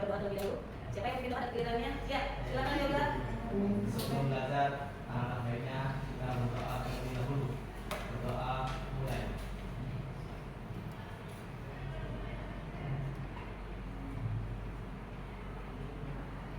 berdoa terlebih dahulu. Siapa yang ingin ada gilirannya? Ya, silakan yoga. Sebelum belajar, alangkah baiknya kita berdoa terlebih dahulu. Berdoa mulai.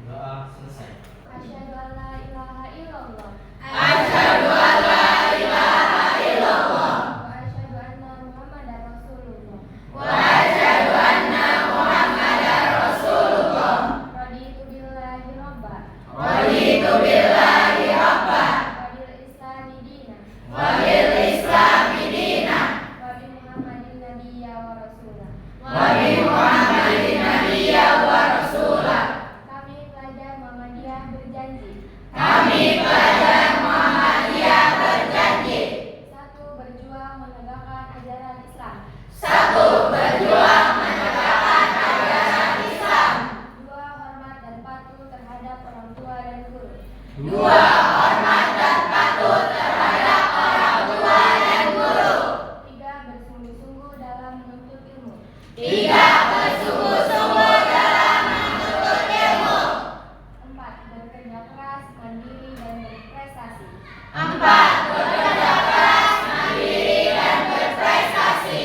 Doa selesai. Asyhadu an la ilaha illallah. Asyhadu an la ilaha illallah. Wa asyhadu anna Muhammadar Rasulullah. Wa asyhadu anna Muhammadar Rasulullah. Raditu billahi robba. Raditu billahi rabba. Wa bil islami dina. Wa bil islami dina. Wa bi Muhammadin nabiyya wa rasulah. Wa bi Muhammadin nabiyya wa rasulah. Kami pelajar Muhammadiyah berjanji. Kami pelajar Muhammadiyah berjanji. Satu, berjuang menegakkan ajaran Islam. Satu, berjuang menegakkan ajaran Islam. Dua, hormat dan patuh terhadap orang tua dan guru. Dua, hormat dan patuh terhadap orang tua dan guru. Tiga, bersungguh-sungguh dalam menuntut ilmu. Tiga, bersungguh-sungguh dalam menuntut ilmu. Empat, bekerja keras, mandiri dan berprestasi. Empat, bekerja keras, mandiri dan berprestasi.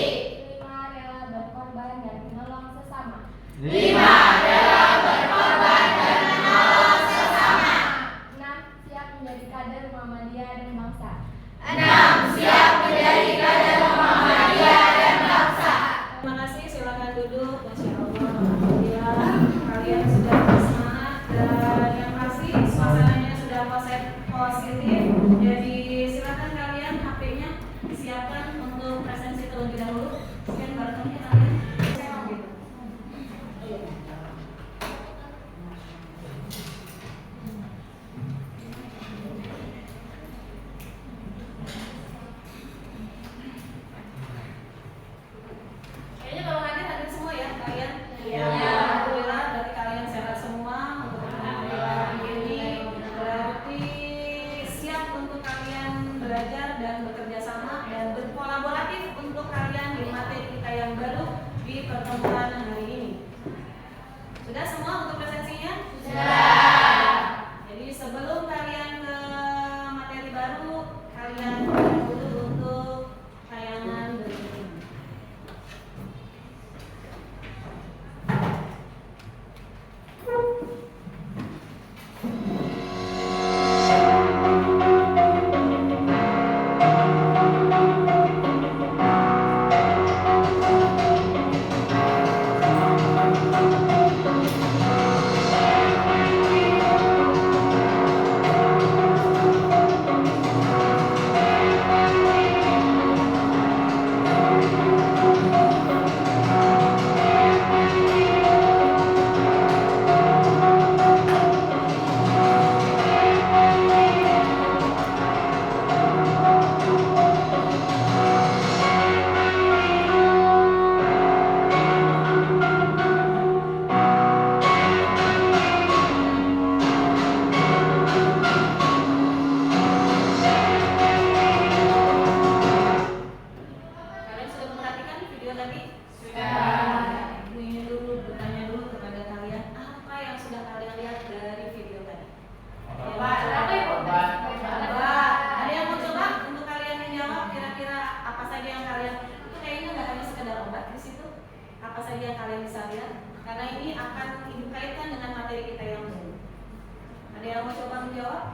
Lima, rela berkorban dan menolong sesama. Lima, rela berkorban dan menolong sesama. Enam, siap menjadi kader Muhammadiyah dan bangsa. Enam, siap menjadi kader Muhammadiyah dan bangsa. Terima kasih, silakan duduk. Masya Allah, alhamdulillah kalian sudah bersemangat dan yang pasti suasananya sudah positif. Jadi silakan kalian HP-nya disiapkan untuk presensi terlebih dahulu. Sekian barangnya kalian. Saya gitu. Kayaknya kalau hadir semua ya kalian. Iya. Alhamdulillah berarti kalian sehat semua. Alhamdulillah ini berarti siap untuk kalian belajar dan bekerja sama dan berkolaboratif untuk kalian di materi kita yang baru di pertemuan hari ini. Sudah semua untuk presensinya? Sudah. Jadi sebelum kalian ke materi baru, kalian lihat dulu untuk tayangan berikut ini. Kalian sudah memperhatikan video tadi? Sudah. Ibu ingin dulu bertanya dulu kepada kalian apa yang sudah kalian lihat dari video tadi? Obat. Apa itu? Obat. Obat. Ada yang mau coba untuk kalian menjawab kira-kira apa saja yang kalian itu kayaknya nggak hanya sekedar obat di situ. Apa saja yang kalian bisa lihat? Karena ini akan dikaitkan dengan materi kita yang baru. Ada yang mau coba menjawab?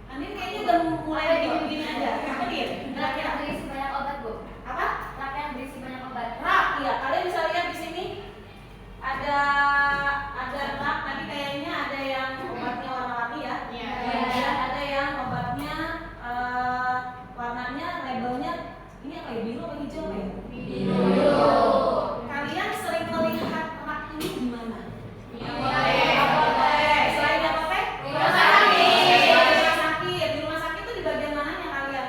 Andin kayaknya udah mulai begini-begini aja. Andin, kira-kira berisi banyak obat, Bu. apa? Rak yang berisi banyak obat. Rak, ya. Kalian bisa lihat di sini ada rak. Tadi kayaknya ada yang obatnya warna-warni ya. Iya. Dan ada yang obatnya warnanya labelnya ini apa ya, biru atau hijau apa ya? Biru. Kalian sering melihat rak ini di mana? Iya. Selain di apotek? Rumah sakit. Di rumah sakit. Di rumah sakit itu di bagian mananya kalian?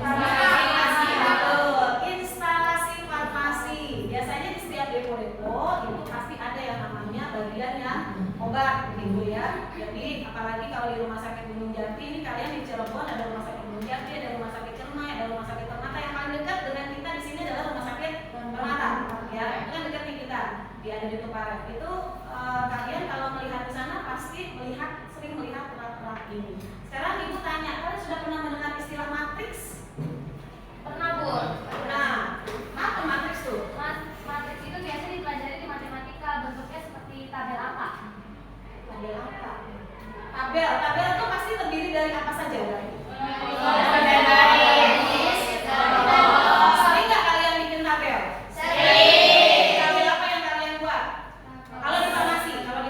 Farmasi. Betul. Instalasi farmasi. Biasanya di setiap depo-depo itu pasti ada yang namanya bagian yang obat gitu ya. Jadi apalagi kalau di rumah sakit Gunung Jati ini kalian di Cirebon ada rumah sakit Gunung Jati, ada rumah sakit Cermai, ada rumah sakit Permata. Yang paling dekat dengan kita di sini adalah rumah sakit Permata. Ya, itu kan dekat nih kita. Di ada di Tuparet. Itu kalian kalau melihat di sana pasti sering melihat rak-rak ini. Sekarang ibu tanya, kalian sudah pernah mendengar istilah matriks? Pernah, Bu. Nah, apa matriks tuh? Matriks itu biasanya dipelajari di matematika, bentuknya seperti tabel angka. Tabel apa? Tabel itu pasti terdiri dari apa saja? Sering nggak kalian bikin tabel? Sering. Tabel apa yang kalian buat? Kalau di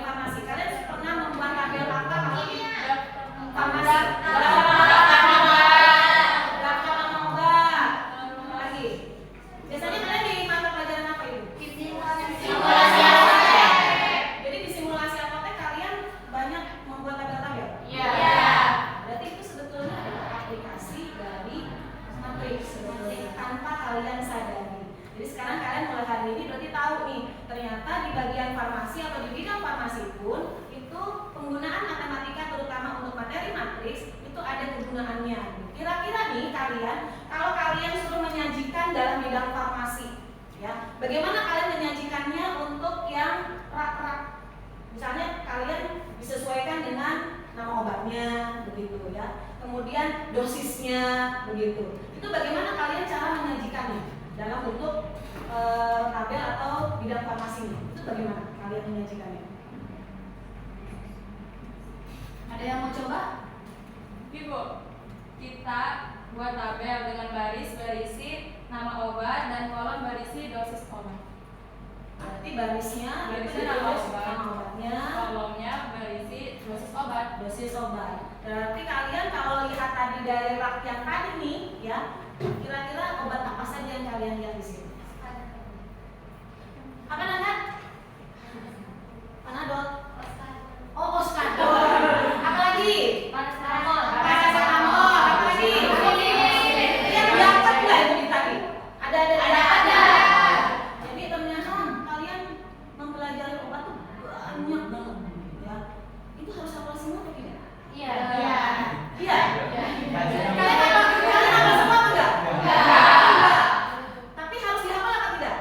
farmasi kalian pernah membuat tabel apa? Farmasi. Daftar nama obat. Apa lagi? Biasanya kalian di mata pelajaran apa itu? Simulasi apotek. Jadi di simulasi apotek kalian banyak membuat tabel-tabel. Iya. Berarti itu sebetulnya adalah aplikasi dari matriks sebetulnya tanpa kalian sadari. Jadi sekarang kalian mulai hari ini berarti tahu nih, ternyata di bagian farmasi atau di bidang farmasi pun itu penggunaan matematika terutama untuk materi matriks itu ada kegunaannya. Kira-kira nih kalian, kalau kalian suruh menyajikan dalam bidang farmasi, ya, bagaimana kalian menyajikannya untuk yang rak-rak? Misalnya kalian disesuaikan dengan nama obatnya, begitu ya. Kemudian dosisnya, begitu. Itu bagaimana kalian cara menyajikannya dalam bentuk tabel atau bidang farmasinya? Itu bagaimana kalian menyajikannya? Ada yang mau coba? Ibu, kita buat tabel dengan baris berisi nama obat dan kolom berisi dosis obat. Berarti barisnya Nama obatnya, kolomnya berisi dosis obat. dosis obat. Berarti kalian kalau lihat tadi dari rak yang tadi nih, ya, kira-kira obat apa saja yang kalian lihat di sini? Apa namanya? Panadol. Oh, Oskadol. Apa lagi? Paracetamol. Paracetamol. Apa lagi? Yang dapat nggak itu di tadi? Ada. Jadi ternyata kalian mempelajari obat tuh banyak banget, ya. Itu harus hafal semua atau tidak? Iya. Iya. Kajian. Kalian hafal semua apa enggak? Enggak. Tapi harus dihafal apa tidak?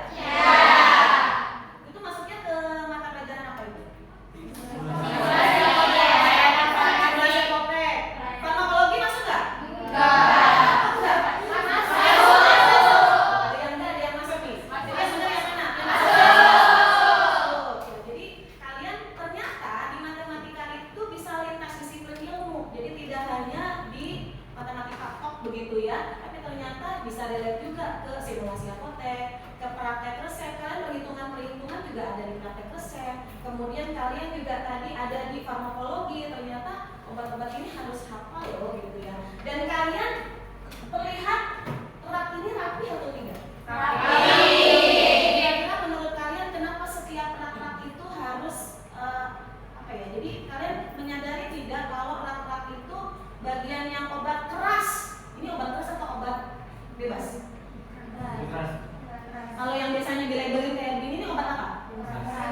Itu masuknya ke mata pelajaran apa itu? Simulasi apotek. Farmakologi masuk nggak? Enggak. Ada yang masuk nih. Yang benar yang mana? Yang masuk. Jadi kalian ternyata di matematika itu bisa lintas disiplin ilmu. Jadi tidak hanya di matematika tok begitu ya, tapi ternyata bisa relate juga ke simulasi apotek, ke praktek resep. Kalian perhitungan juga ada di praktek resep. Kemudian kalian juga tadi ada di farmakologi. Ternyata obat-obat ini harus hafal loh gitu ya. Dan kalian terlihat rak ini rapi atau tidak? Kira-kira menurut kalian kenapa setiap rak-rak itu harus apa ya? Jadi kalian menyadari tidak kalau rak-rak itu bagian yang obat keras. Ini obat keras atau obat bebas? Kalau yang biasanya dilabelin kayak gini ini obat apa?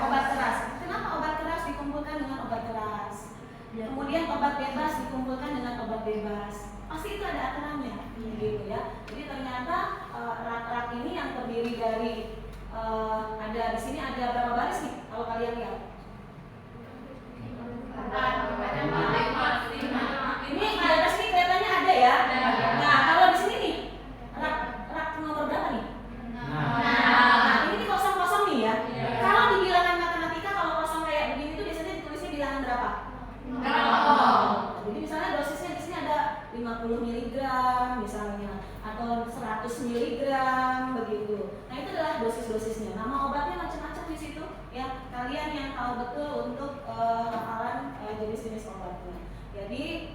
Obat keras. Kenapa obat keras dikumpulkan dengan obat keras? Kemudian obat bebas dikumpulkan dengan obat bebas. Pasti itu ada aturannya, gitu ya. Jadi ternyata rak-rak ini yang terdiri dari ada di sini ada berapa baris nih? Kalau kalian lihat, ini di atas ini kelihatannya ada ya. Nah, kalau di sini nih, rak nomor berapa nih? Nah, ini kosong-kosong nih ya. Kalau di bilangan matematika kalau kosong kayak begini tuh biasanya ditulisnya bilangan berapa? Jadi misalnya dosisnya di sini ada 50 mg misalnya atau 100 mg begitu. Nah, itu adalah dosis-dosisnya. Nama obatnya macam-macam di situ ya. Kalian yang tahu betul untuk hafalan jenis-jenis obatnya. Jadi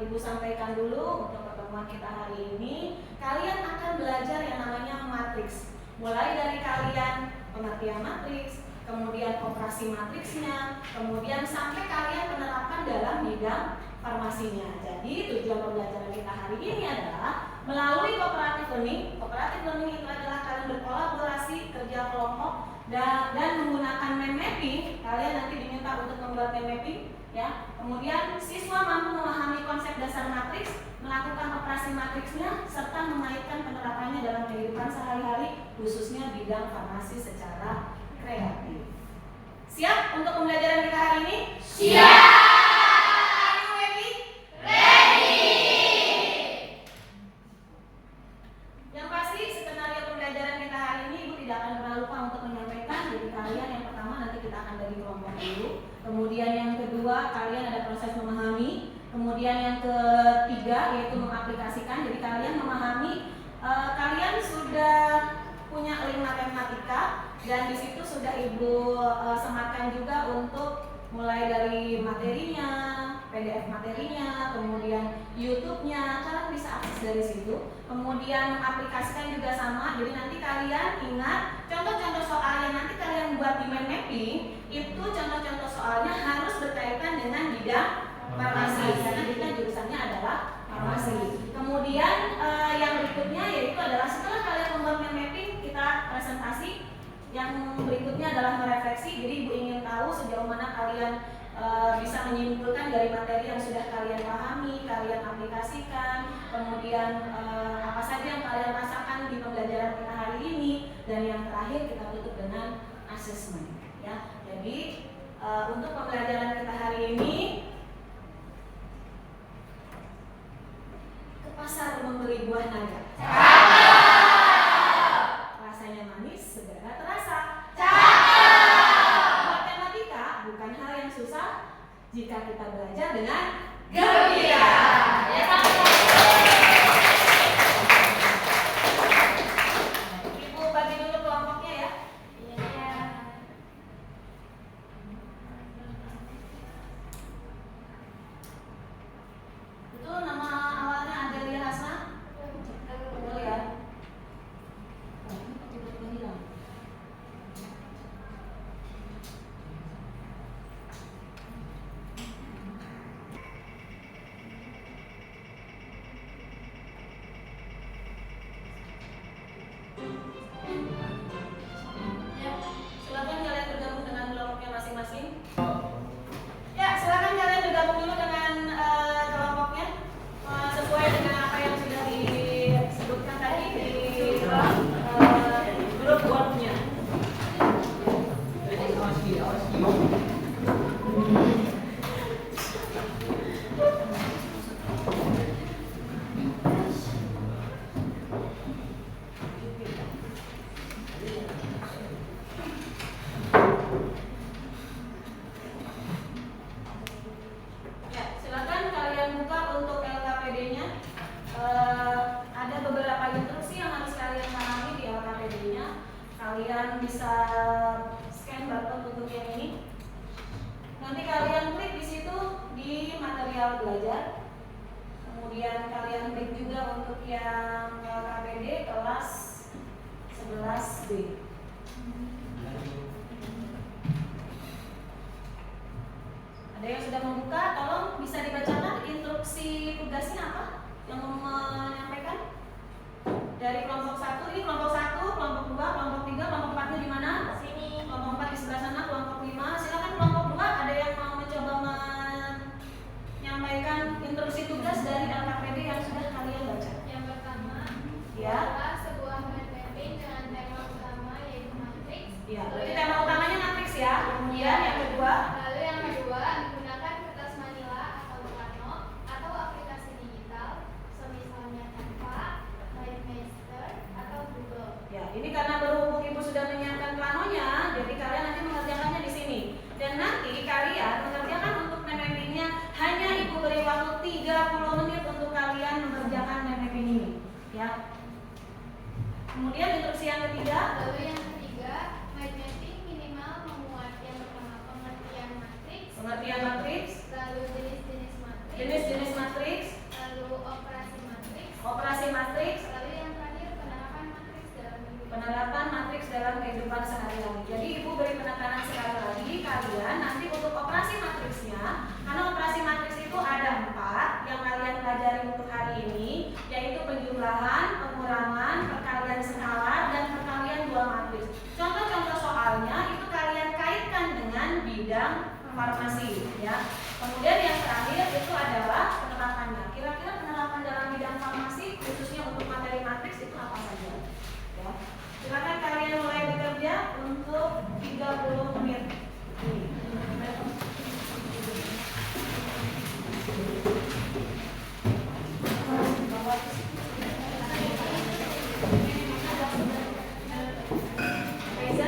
Ibu sampaikan dulu untuk pertemuan kita hari ini, kalian akan belajar yang namanya matriks. Mulai dari kalian pengertian matriks, kemudian operasi matriksnya, kemudian sampai kalian menerapkan dalam bidang farmasinya. Jadi tujuan pembelajaran kita hari ini adalah melalui cooperative learning. Cooperative learning itu adalah kalian berkolaborasi, kerja kelompok, dan menggunakan mind mapping. Kalian nanti diminta untuk membuat mind mapping, ya. Kemudian siswa mampu memahami konsep dasar matriks, melakukan operasi matriksnya, serta mengaitkan penerapannya dalam kehidupan sehari-hari, khususnya bidang farmasi secara kreatif. Bapak untuk menyampaikan. Jadi kalian yang pertama nanti kita akan bagi kelompok dulu. Kemudian yang kedua kalian ada proses memahami. Kemudian yang ketiga yaitu mengaplikasikan. Jadi kalian memahami, kalian sudah punya link matematika dan di situ sudah Ibu sematkan juga untuk mulai dari materinya, PDF materinya, kemudian YouTube-nya, kalian bisa akses dari situ. Kemudian aplikasikan juga sama. Jadi nanti kalian ingat contoh-contoh soal yang nanti kalian buat di mind mapping itu contoh-contoh soalnya harus berkaitan dengan bidang farmasi karena kita jurusannya adalah farmasi. Kemudian yang berikutnya yaitu adalah setelah kalian membuat mind mapping kita presentasi. Yang berikutnya adalah merefleksi. Jadi Ibu ingin tahu sejauh mana kalian bisa menyimpulkan dari materi yang sudah kalian pahami, kalian aplikasikan, kemudian apa saja yang kalian rasakan di pembelajaran kita hari ini, dan yang terakhir kita tutup dengan asesmen. Ya, jadi untuk pembelajaran kita hari ini, ke pasar membeli buah naga. Rasanya manis, segera terasa. Matematika bukan hal yang susah jika kita belajar dengan gembira. Ibu bagi dulu kelompoknya ya. Itu nama awalnya Adelia Hasna. Betul ya. Ya, silakan kalian bergabung dengan kelompoknya masing-masing. Ya, silakan kalian bergabung dulu dengan kelompoknya sesuai dengan apa yang sudah disebutkan tadi di grup WhatsApp-nya. Ya, silakan kalian buka untuk LKPD-nya. Ada beberapa instruksi yang harus kalian pahami di LKPD-nya. Kalian bisa scan barcode untuk yang ini. Nanti kalian klik di situ di material belajar. Kemudian kalian klik juga untuk yang LKPD kelas 11B. Ada yang sudah membuka, tolong bisa dibacakan instruksi tugasnya apa yang menyampaikan dari kelompok 1. Ini kelompok 1, kelompok 2, kelompok 3, kelompok 4-nya di mana? Sini. Kelompok 4 di sebelah sana, kelompok 5. Silakan kelompok 2 ada yang mau mencoba menyampaikan instruksi tugas dari LKPD yang sudah kalian baca. Yang pertama Ya. adalah sebuah mind mapping dengan tema utama yaitu matriks. Ya, berarti tema utamanya matriks ya. Kemudian yang kedua, Lalu yang kedua menggunakan kertas manila atau plano atau aplikasi digital, semisalnya Canva, MindMaster atau Google. ya ini karena berhubung Ibu sudah menyiapkan planonya, jadi kalian nanti mengerjakannya di sini. Dan nanti kalian mengerjakan untuk mind mapping-nya hanya Ibu beri waktu 30 menit untuk kalian mengerjakan mind mapping ini. Ya. Kemudian instruksi yang ketiga, Lalu yang ketiga, mind mapping minimal memuat yang pertama pengertian matriks, pengertian matriks, lalu jenis-jenis matriks, jenis-jenis matriks, lalu operasi matriks, operasi matriks, lalu yang terakhir penerapan matriks dalam kehidupan. penerapan matriks dalam kehidupan sehari-hari. Jadi Ibu beri penekanan sekali lagi, kalian nanti untuk operasi matriksnya, karena operasi matriks itu ada 4 yang kalian pelajari untuk hari ini, yaitu penjumlahan, pengurangan, perkalian skala, dan perkalian dua matriks. Contoh-contoh soalnya itu kalian kaitkan dengan bidang farmasi, ya. Kemudian yang terakhir itu adalah penerapannya. Kira-kira penerapan dalam bidang farmasi khususnya untuk materi matriks itu apa saja? Ya. Silakan kalian mulai bekerja untuk 30 menit. Reza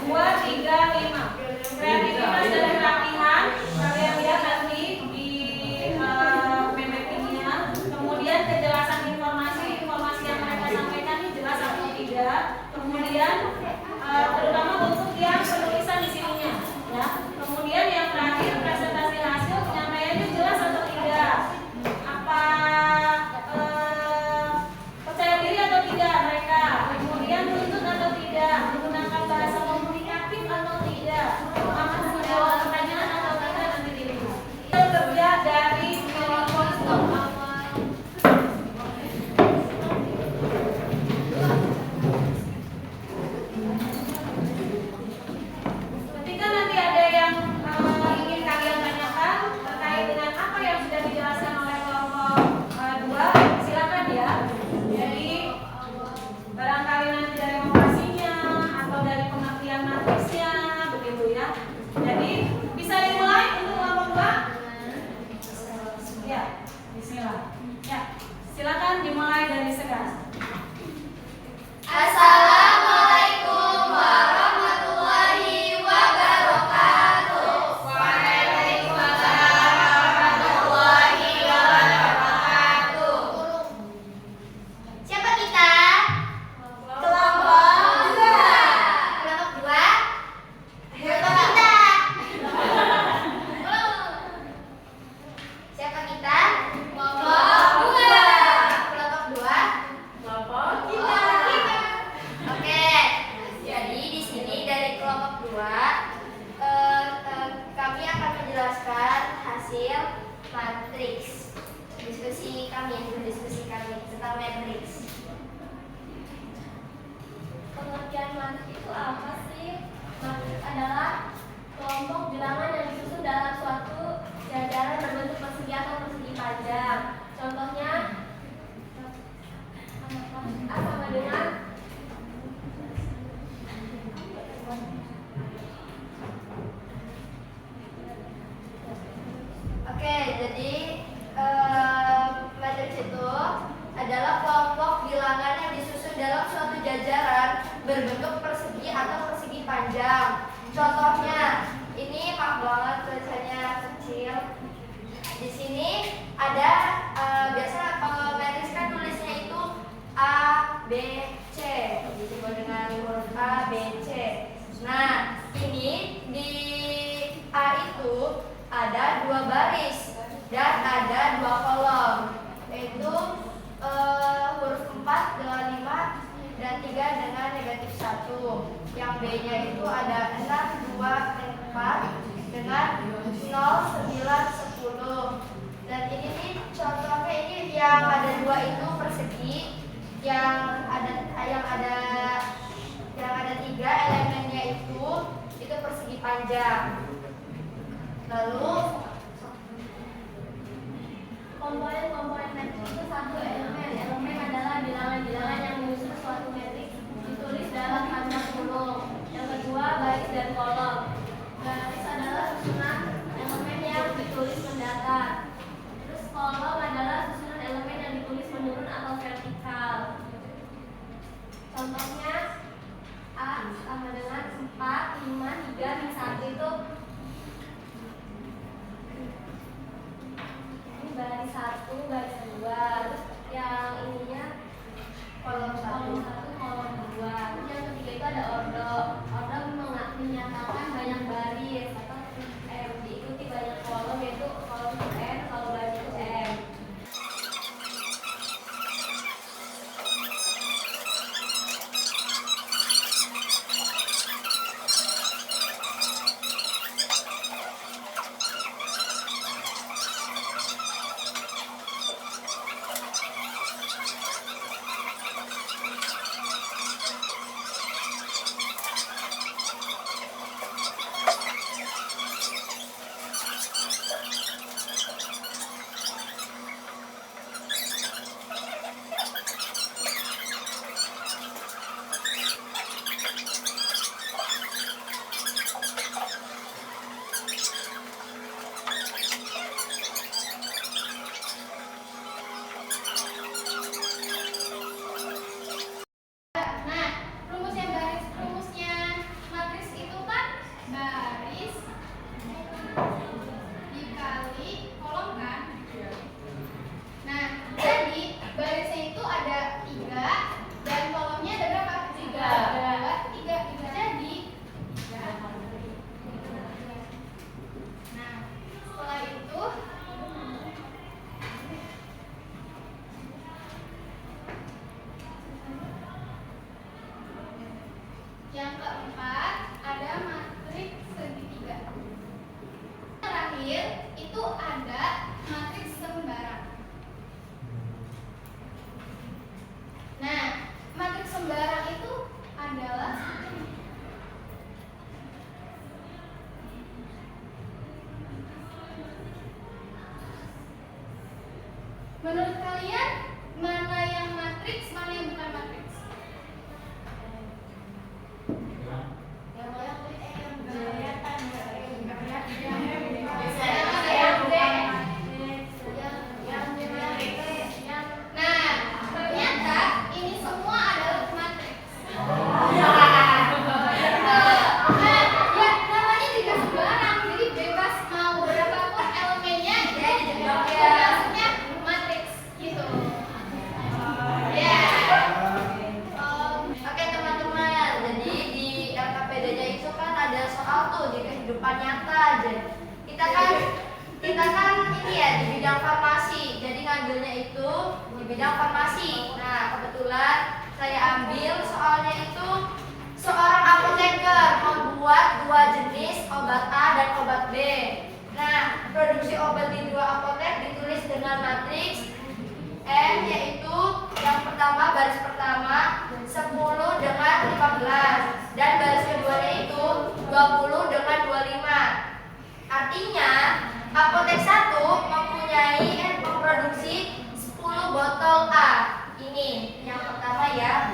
5. Kreativitas dan kerapihan, kalian lihat nanti di PPT-nya. Kemudian kejelasan informasi yang mereka sampaikan ini jelas atau tidak. Kemudian terutama untuk yang penulisan di sininya, ya. Kemudian yang terakhir presentasi hasil penyampaiannya jelas atau tidak. Apa percaya diri atau tidak mereka? Kemudian menuntut atau tidak? Menggunakan bahasa komunikatif atau tidak? Mampu menjawab pertanyaan atau tidak nanti dirimu. Itu kerja dari Milikosto. Ketika nanti ada yang ingin kalian tanyakan terkait dengan apa yang sudah dijelaskan oleh kelompok 2, silakan ya. Jadi barangkali nanti dari operasinya atau dari pengertian matrisnya, begitu ya. Jadi bisa dimulai untuk kelompok 2. Ya, bismillah. Ya, silakan dimulai dari Segas. Assalamualaikum warahmatullahi wabarakatuh. Waalaikumsalam warahmatullahi wabarakatuh. Siapa kita? Kelompok 2. Kelompok 2? Kelompok kita. Siapa kita? Kelompok 2. Kelompok 2? Kelompok Kita. Oke, jadi di sini dari kelompok 2 kami akan menjelaskan hasil matriks diskusi kami tentang matriks. Pengertian matriks itu apa sih? Matriks adalah kelompok bilangan yang disusun dalam suatu jajaran berbentuk persegi atau persegi panjang. Contohnya A sama dengan Oke, jadi matriks itu adalah kelompok bilangan yang disusun dalam suatu jajaran berbentuk persegi atau persegi panjang. Contohnya, ini maaf banget tulisannya kecil. Di sini ada biasa kalau matriks kan tulisnya itu A, B, C, disebut dengan huruf A, B, C. Nah, ini di A itu ada 2 baris dan ada 2 kolom, yaitu huruf 4 dengan 5 dan 3 dengan negatif 1. Yang B-nya itu ada 6, 2, 4 dengan 0, 9, 10. Dan ini nih contohnya, ini yang ada 2 itu persegi, yang ada 3 elemennya itu persegi panjang. Lalu komponen matriks itu satu elemen. Elemen adalah bilangan-bilangan yang menyusun suatu matriks ditulis dalam tanda kurung. Yang kedua, baris dan kolom. Baris adalah susunan elemen yang ditulis mendatar. Terus kolom adalah susunan elemen yang ditulis menurun atau vertikal. Contohnya A sama dengan 4, 5, 3, 1 itu ini baris 1, baris 2. Terus yang ininya kolom 1, kolom 2. Terus yang ketiga itu ada ordo. Ordo menyatakan banyak baris atau diikuti banyak kolom, yaitu kolom itu N, kalau baris itu M. matriks, mana yang bukan matriks? Nah, ternyata ini semua adalah matriks. Ya, namanya juga sembarang, jadi bebas mau berapapun elemennya, jadi maksudnya matriks gitu. Ya. Oke teman-teman, jadi di LKPD-nya itu kan ada soal tuh di kehidupan nyata aja. Kita kan ini ya di bidang farmasi, jadi ngambilnya itu di bidang farmasi. Nah kebetulan saya ambil soalnya itu seorang apoteker membuat dua jenis obat A dan obat B. Nah produksi obat di dua apotek ditulis dengan matriks M, yaitu yang pertama baris pertama 10 dengan 15 dan baris keduanya itu 20 dengan 25. Artinya apotek 1 memproduksi 10 botol A. Ini yang pertama ya,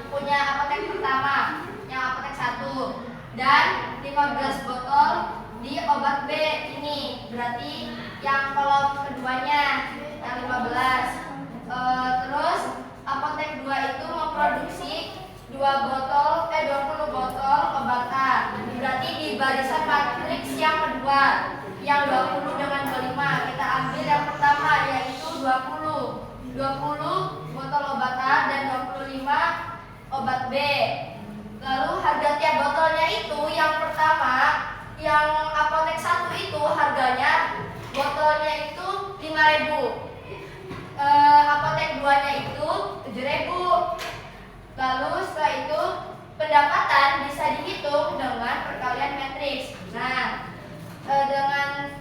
punya apotek pertama, yang apotek 1 dan 15 botol di obat B ini. Berarti yang kolom keduanya yang 15. Terus apotek 2 itu memproduksi 20 botol obat A. Berarti di barisan matriks yang kedua yang 20 dengan 25 kita ambil yang pertama yaitu 20 botol obat A dan 25 obat B. Lalu harga tiap botolnya itu yang pertama yang apotek 1 itu harganya botolnya itu 5.000. Apotek 2-nya itu 7.000. Lalu setelah itu pendapatan bisa dihitung dengan perkalian matriks. Nah, dengan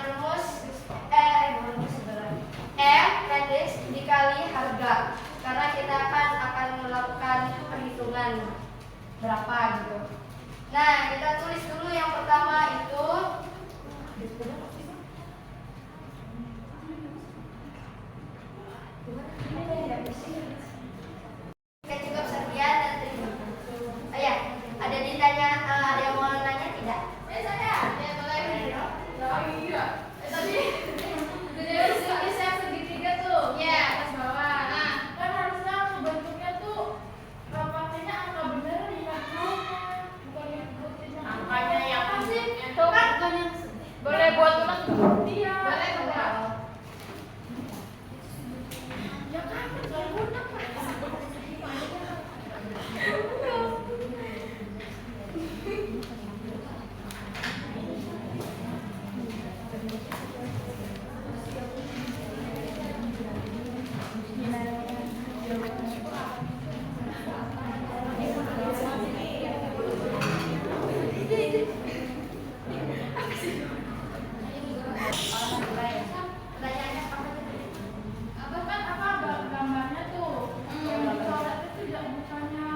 rumus M matriks dikali harga. Karena kita akan melakukan perhitungan berapa gitu. Nah, kita tulis dulu yang pertama itu oke, cukup sekian dan terima. Oh ya, ada yang mau nanya tidak? Saya, ya boleh. Iya. Tadi tulis yang segitiga tuh. Ya, atas bawah. Nah, Kan harusnya bentuknya tuh pakainya angka bener bukan angkanya yang apa sih? itu Kan boleh buat tulang iya boleh buat. ya kan kalau budak Pertanyaannya apa? apa kan apa gambarnya tuh yang dicoret itu ya bukannya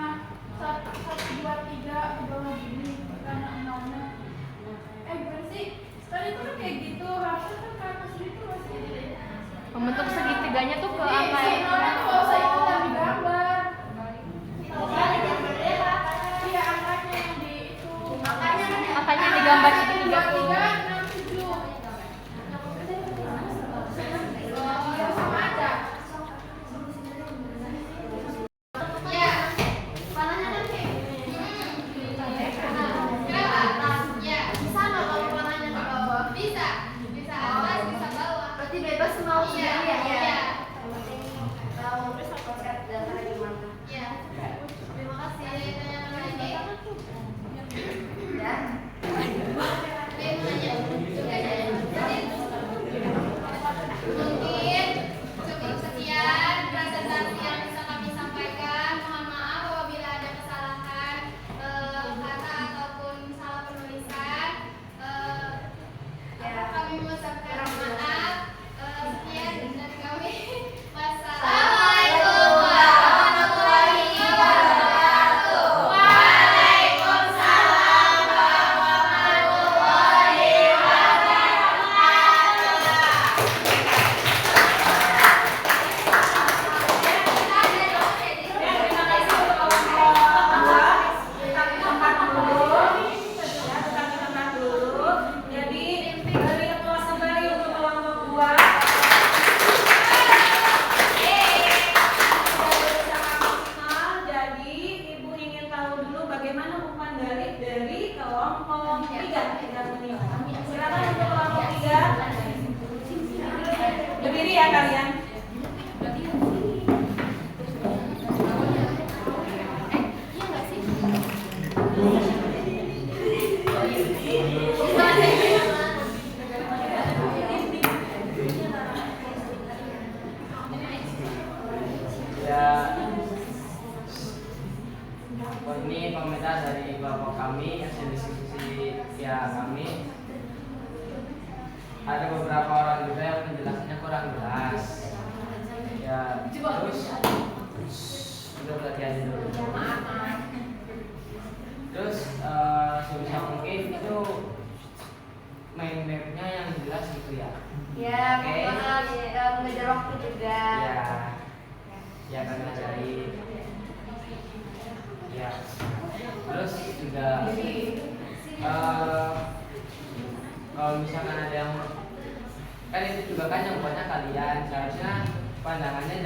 1, 2, 3 ke bawah gini bukannya nolnya gimana sih tadi itu kan kayak gitu harusnya kan ke atas gitu masih Membentuk segitiganya tuh ke jadi angka si nolnya tuh nggak usah ikutan di gambar iya angkanya yang di itu angkanya digambar segitiga 2, tuh. 3, 6, 7 sama aja Ya, panahnya kan kayak gini. Kenapa? Ya, sama kalau panahnya ke bawah. Bisa atas, bisa bawah. Berarti bebas mau Iya, sendiri ya? iya. Tahu konsep dasarnya gimana? Ya. Terima kasih. Ada yang tanya lagi? Ya. bagaimana umpan balik dari kelompok 3 yang menilai. Silakan untuk kelompok 3. Berdiri ya kalian. Ini komentar dari kelompok kami, hasil diskusi ya kami. Ada beberapa orang juga yang penjelasannya kurang jelas. Ya, terus udah berarti aja dulu. Terus sebisa mungkin itu main mapnya yang jelas gitu ya. Ya, mengejar waktu juga. Ya kan ngajari. Ya, terus juga kalau misalkan ada yang kan itu juga kan yang buatnya kalian, seharusnya pandangannya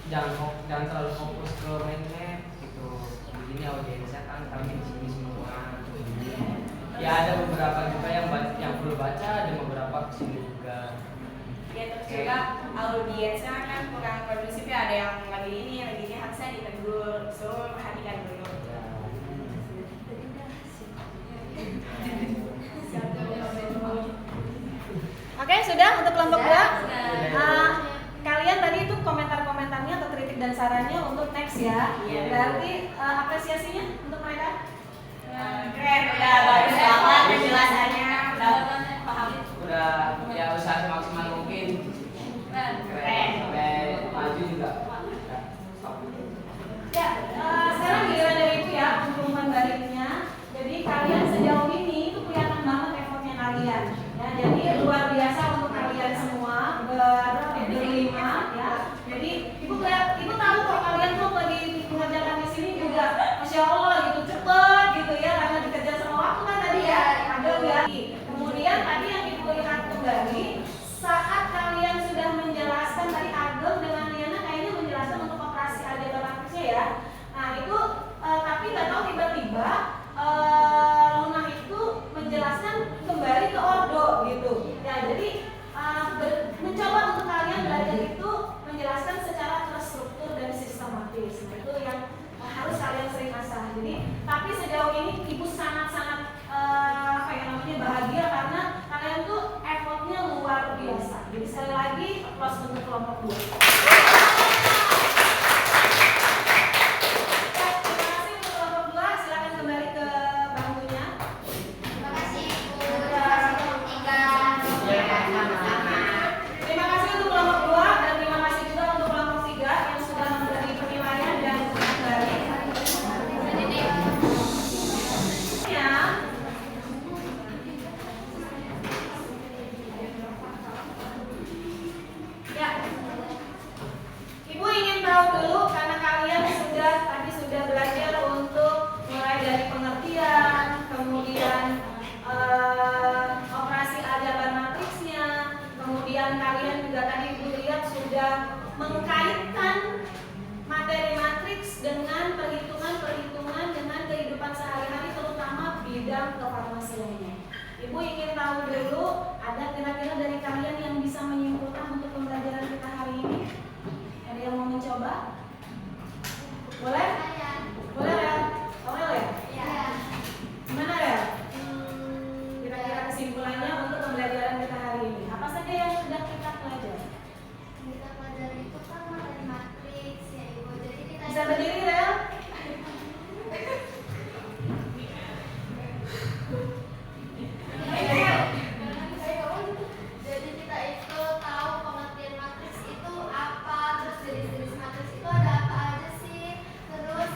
jangan terlalu fokus ke main map gitu. Di sini audiensnya kan kami di sini semua. Ya ada beberapa juga yang perlu baca, ada beberapa kesini juga. Ya terus juga audiensnya kan kurang kondusif ya, ada yang lagi ini harusnya ditegur, so perhatikan dulu. Oke, sudah untuk kelompok 2. Kalian tadi itu komentar-komentarnya atau kritik dan sarannya untuk next ya. Berarti apresiasinya untuk mereka keren, udah bagus banget penjelasannya, udah paham. Udah ya usaha semaksimal mungkin. Keren. Maju juga. Ya, sekarang giliran dari itu ya untuk umpan baliknya. Jadi kalian sejauh ini itu kelihatan banget effortnya kalian. Ya, jadi luar biasa untuk kalian semua berlima ya. Jadi ibu tahu kok kalian tuh lagi mengerjakan di sini juga, masya Allah gitu cepet gitu ya karena dikejar sama waktu kan tadi ya. Ada ya. Kemudian tadi yang ibu lihat kembali saat kalian sudah menjelaskan tadi Ageng dengan Liana kayaknya menjelaskan untuk operasi aljabar matriksnya ya. Nah itu tapi nggak tahu tiba-tiba Luna itu menjelaskan kembali ke ordo gitu. Ya jadi mencoba untuk kalian belajar itu menjelaskan secara terstruktur dan sistematis. Nah, itu yang harus kalian sering asah. Jadi tapi sejauh ini ibu sangat-sangat bahagia karena kalian tuh effortnya luar biasa. Jadi sekali lagi applause untuk kelompok 2. Terima kasih untuk kelompok 2. Silakan kembali ke bangkunya. Terima kasih Bu. Terima kasih kelompok 3. Terima kasih untuk kelompok 2 dan terima kasih juga untuk kelompok 3 yang sudah memberi penilaian dan kembali. Ya, Ibu ingin tahu dulu karena kalian tadi sudah belajar untuk mulai dari pengertian, kemudian operasi aljabar matriksnya, kemudian kalian juga tadi Ibu lihat sudah mengkaitkan materi matriks dengan perhitungan-perhitungan dengan kehidupan sehari-hari terutama bidang kefarmasiannya. Ibu ingin tahu dulu ada kira-kira dari kalian yang bisa menyimpulkan untuk pembelajaran kita hari ini? Ada yang mau mencoba? Boleh? Boleh ya? Boleh ya? Ya. Gimana ya? Kira-kira kesimpulannya untuk pembelajaran kita hari ini. Apa saja yang sudah kita pelajari? Kita pelajari itu kan materi matriks ya Ibu. Jadi kita Bisa berdiri ya? Jadi kita itu tahu pengertian matriks itu apa, terus jenis-jenis matriks itu ada apa aja sih, terus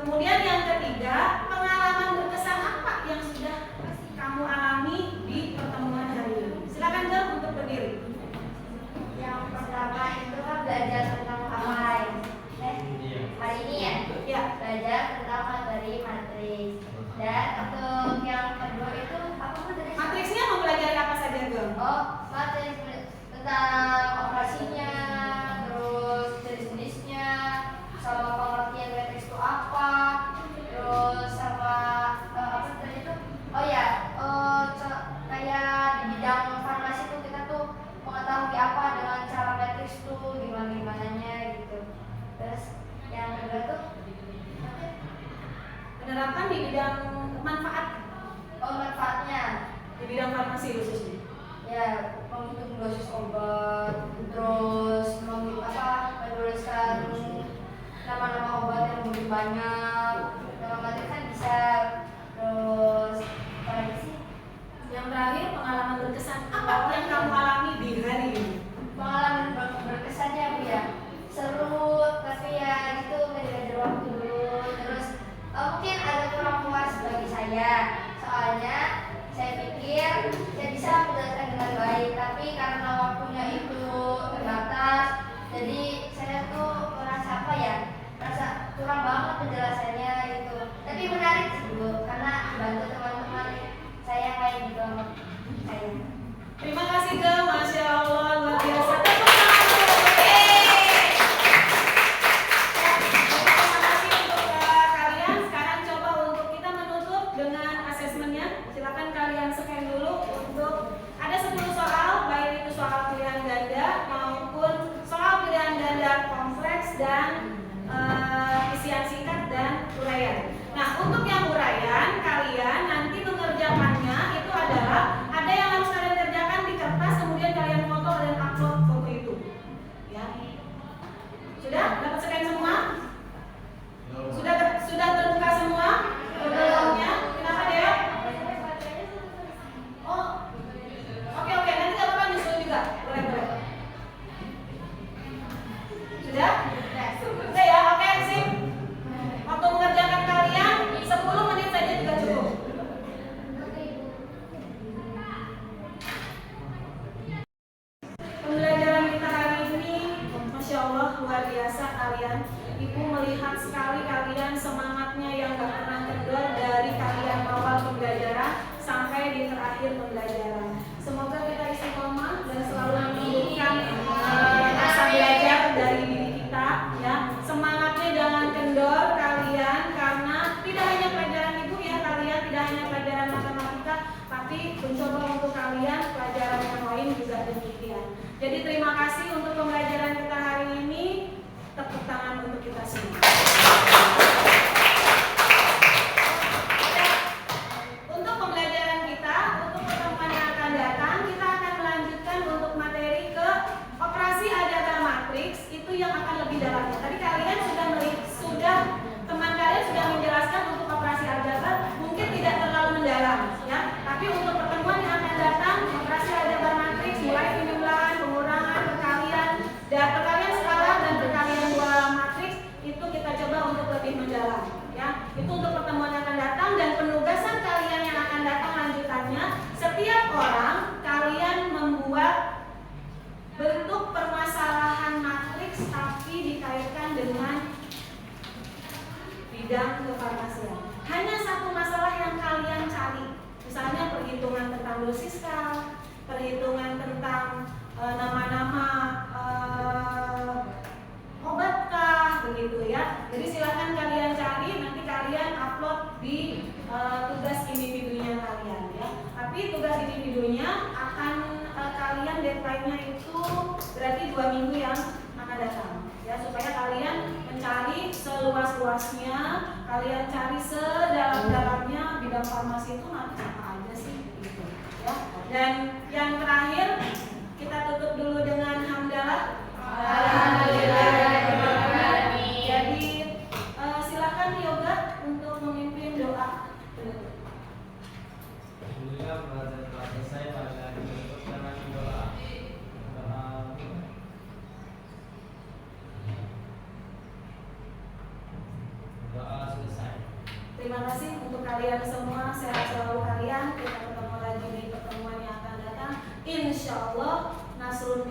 Kemudian yang ketiga, pengalaman berkesan apa yang sudah kamu alami di pertemuan hari ini? Silakan Gem untuk berdiri. Yang pertama itu kan belajar tentang materi. Hari ini ya? Ya. Belajar tentang materi matriks. Dan untuk yang kedua itu apa tuh tadi? Matriksnya mempelajari apa saja Gem? Oh, materi tentang operasinya, terus jenis-jenisnya, sama pengertian matriks itu apa, terus sama apa tadi itu? Oh ya, kayak di bidang farmasi tuh kita tuh mengetahui apa dengan cara matriks tuh gimana-gimananya gitu. Terus yang kedua tuh Penerapan di bidang manfaat, manfaatnya. di bidang farmasi khususnya. Ya, menghitung dosis obat, terus menuliskan nama-nama obat yang lebih banyak. Nama materi kan bisa. Terus apa lagi sih? Yang terakhir, pengalaman berkesan apa yang kamu alami di hari ini? Pengalaman berkesannya Bu ya, seru tapi ya itu ngejar waktu dulu. Terus mungkin agak kurang puas bagi saya, soalnya saya pikir saya bisa menjelaskan dengan baik, tapi karena waktunya itu terbatas, jadi saya tuh merasa apa ya, merasa kurang banget penjelasannya gitu. Tapi menarik sih Bu, karena dibantu teman-teman saya kayak gitu saya. Terima kasih Gem, Masya Allah, luar biasa. Tepuk tangan dulu. Terima kasih untuk kalian. Sekarang coba untuk kita menutup dengan asesmennya. Silakan kalian scan dulu untuk ada 10 soal, baik itu soal pilihan ganda maupun soal pilihan ganda kompleks dan isian singkat dan uraian. Nah, untuk yang uraian, kalian nanti mengerjakannya itu adalah ada yang harus kalian kerjakan di kertas, kemudian kalian foto dan upload foto itu. Ya. Sudah dapat scan semua? Sudah terbuka semua? Fotonya? Kenapa Dea? Oh. Oke, nanti enggak apa-apa nyusul juga. Boleh. Sudah? Sudah ya, oke, sip. Waktu mengerjakan kalian 10 menit saja juga cukup. Pembelajaran kita hari ini, Masya Allah, luar biasa kalian. Ibu melihat sekali kalian semangatnya yang gak pernah kendor dari kalian awal pembelajaran sampai di terakhir pembelajaran. Semoga kita istiqomah dan selalu menunjukkan rasa belajar dari diri kita, ya. Semangatnya jangan kendor kalian, karena tidak hanya pelajaran ibu ya kalian, tidak hanya pelajaran matematika, tapi mencoba untuk kalian pelajaran yang lain juga demikian. Jadi terima kasih untuk pembelajaran kita hari ini. Tepuk tangan untuk kita semua. Untuk pembelajaran kita, untuk pertemuan yang akan datang, kita akan melanjutkan untuk materi ke operasi aljabar matriks, itu yang akan lebih dalam. Tadi kalian teman kalian sudah menjelaskan untuk operasi aljabar, mungkin tidak terlalu mendalam, ya. Tapi untuk pertemuan yang akan datang, operasi aljabar matriks mulai penjumlahan, pengurangan, perkalian skala dan perkalian dua matriks, itu kita coba untuk lebih mendalam, ya. Itu untuk pertemuan yang akan datang, dan penugasan kalian yang akan datang lanjutannya, setiap orang kalian membuat bentuk permasalahan matriks tapi dikaitkan dengan bidang kefarmasian. Hanya satu masalah yang kalian cari, misalnya perhitungan tentang dosis kah, perhitungan tentang nama-nama obat kah, begitu ya. Jadi silakan kalian cari, nanti kalian upload di tugas individunya kalian, ya. Tapi tugas individunya akan kalian deadline-nya itu berarti 2 minggu yang akan datang, ya, supaya kalian mencari seluas-luasnya, kalian cari sedalam-dalamnya bidang farmasi itu nanti apa aja sih, gitu, ya. Dan yang terakhir kita tutup dulu dengan hamdalah. Alhamdulillah. Jadi silakan yoga untuk memimpin doa. Alhamdulillah, belajar telah selesai. Pada ditutup dengan doa. Doa selesai. terima kasih untuk kalian semua, sehat selalu kalian. Kita ketemu lagi di pertemuan yang akan datang. Insya Allah Nasrul